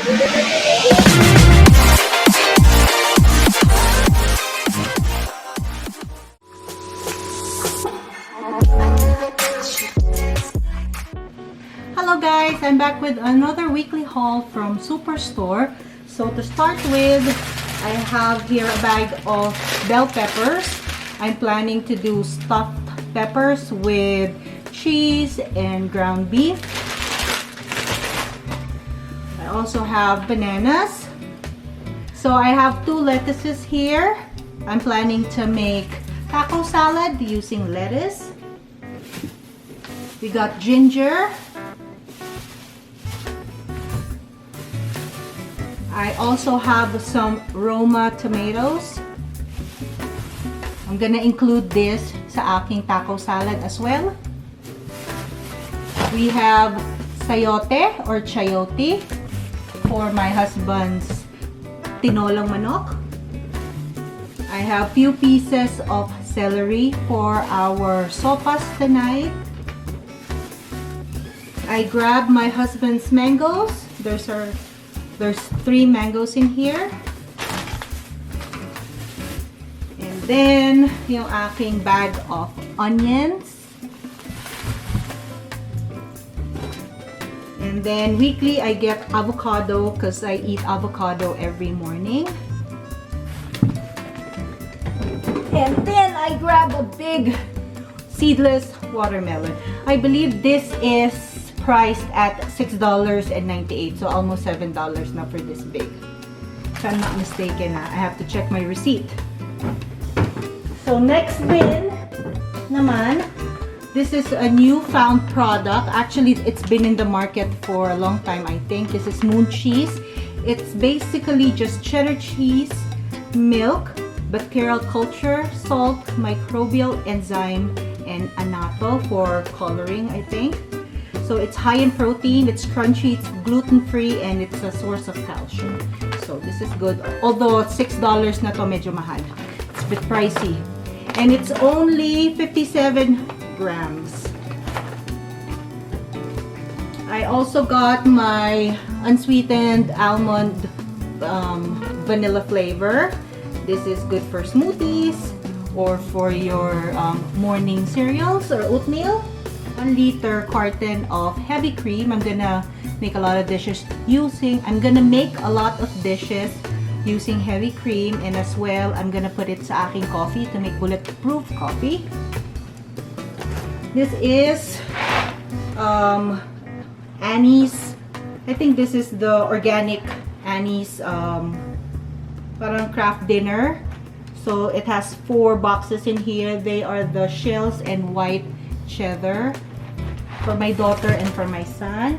Hello guys, I'm back with another weekly haul from Superstore. So to start with, I have here a bag of bell peppers. I'm planning to do stuffed peppers with cheese and ground beef. I also have bananas. So I have 2 lettuces here. I'm planning to make taco salad using lettuce. We got ginger. I also have some Roma tomatoes. I'm gonna include this sa aking taco salad as well. We have sayote or chayote for my husband's tinolang manok. I have few pieces of celery for our sopas tonight. I grabbed my husband's mangoes. There's 3 mangoes in here. And then, yung aking bag of onions. And then, weekly, I get avocado because I eat avocado every morning. And then, I grab a big seedless watermelon. I believe this is priced at $6.98, so almost $7 na for this big. If I'm not mistaken, I have to check my receipt. So next bin naman, this is a newfound product. Actually, it's been in the market for a long time, I think. This is moon cheese. It's basically just cheddar cheese, milk, bacterial culture, salt, microbial enzyme, and annatto for coloring, I think. So it's high in protein, it's crunchy, it's gluten-free, and it's a source of calcium. So this is good. Although $6 na to, medyo mahal. It's a bit pricey. And it's only 57 grams. I also got my unsweetened almond vanilla flavor. This is good for smoothies or for your morning cereals or oatmeal. 1 liter carton of heavy cream. I'm gonna make a lot of dishes using heavy cream, and as well I'm gonna put it sa aking coffee to make bulletproof coffee. This is Annie's. I think this is the organic Annie's parang craft dinner. So it has 4 boxes in here. They are the shells and white cheddar for my daughter and for my son.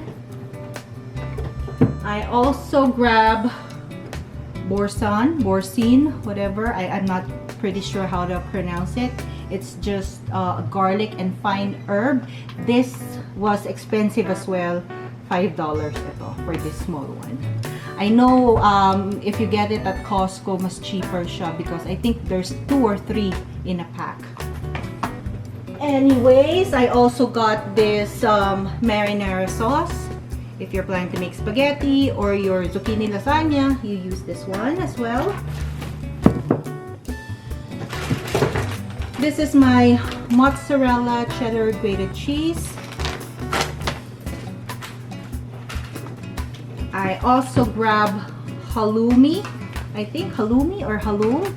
I also grab boursin, whatever. I'm not pretty sure how to pronounce it. It's just a garlic and fine herb. This was expensive as well. $5 ito for this small one. I know if you get it at Costco, mas cheaper siya because I think there's 2 or 3 in a pack. Anyways, I also got this marinara sauce. If you're planning to make spaghetti or your zucchini lasagna, you use this one as well. This is my mozzarella cheddar grated cheese. I also grab halloumi. I think halloumi or halloum.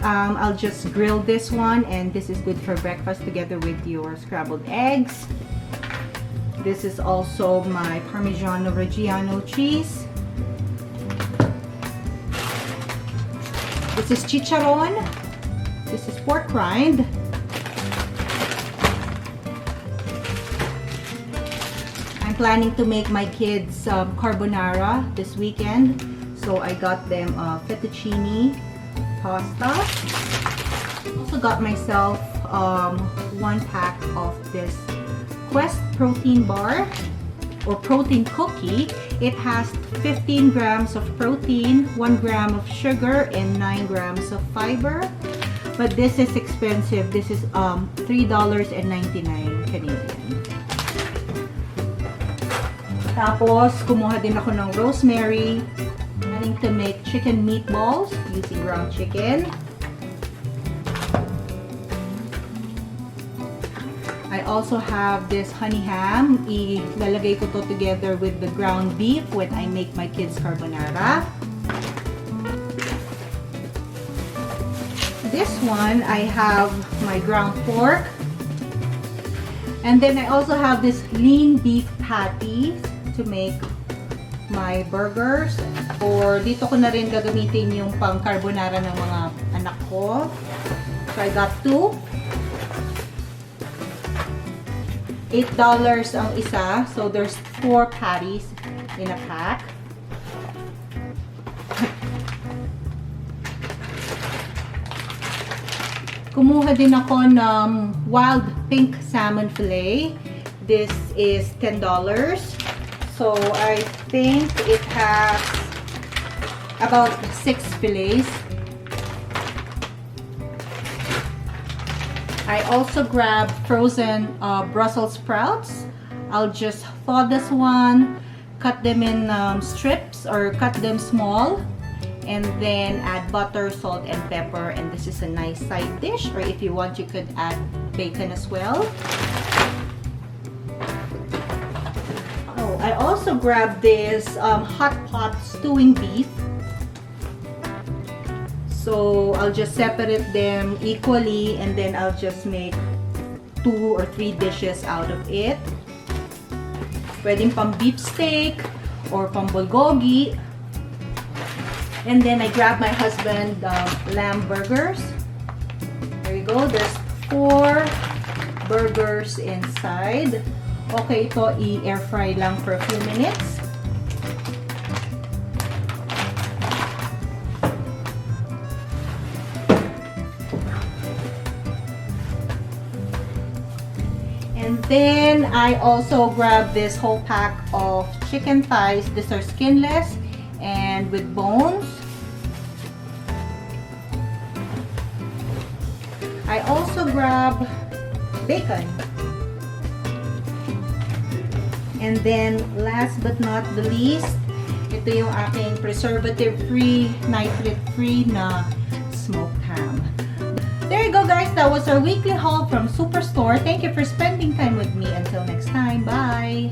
I'll just grill this one, and this is good for breakfast together with your scrambled eggs. This is also my Parmigiano Reggiano cheese. This is chicharron. This is pork rind. I'm planning to make my kids carbonara this weekend, so I got them fettuccine pasta. Also got myself 1 pack of this Quest protein bar or protein cookie. It has 15 grams of protein, 1 gram of sugar, and 9 grams of fiber. But this is expensive. This is $3.99 Canadian. Tapos, kumuha din ako ng rosemary. Planning to make chicken meatballs using ground chicken. I also have this honey ham. Ilalagay ko to together with the ground beef when I make my kids carbonara. This one, I have my ground pork. And then I also have this lean beef patty to make my burgers. Or dito ko na rin gagamitin yung pang carbonara ng mga anak ko. So I got two. $8 ang isa. So there's 4 patties in a pack. Kumuha din ako ng wild pink salmon fillet. This is $10. So I think it has about 6 fillets. I also grabbed frozen Brussels sprouts. I'll just thaw this one, cut them in strips or cut them small, and then add butter, salt, and pepper. And this is a nice side dish, or if you want, you could add bacon as well. Oh, I also grabbed this hot pot stewing beef. So I'll just separate them equally, and then I'll just make 2 or 3 dishes out of it. Pwedeng pang beef steak or pang bulgogi. And then I grab my husband lamb burgers. There you go. There's 4 burgers inside. Okay, ito i-air fry lang for a few minutes. And then I also grabbed this whole pack of chicken thighs. These are skinless and with bones. I also grab bacon. And then last but not the least, ito yung aking preservative-free, nitrate-free na smoked ham. There you go, guys. That was our weekly haul from Superstore. Thank you for spending time with me. Until next time, bye!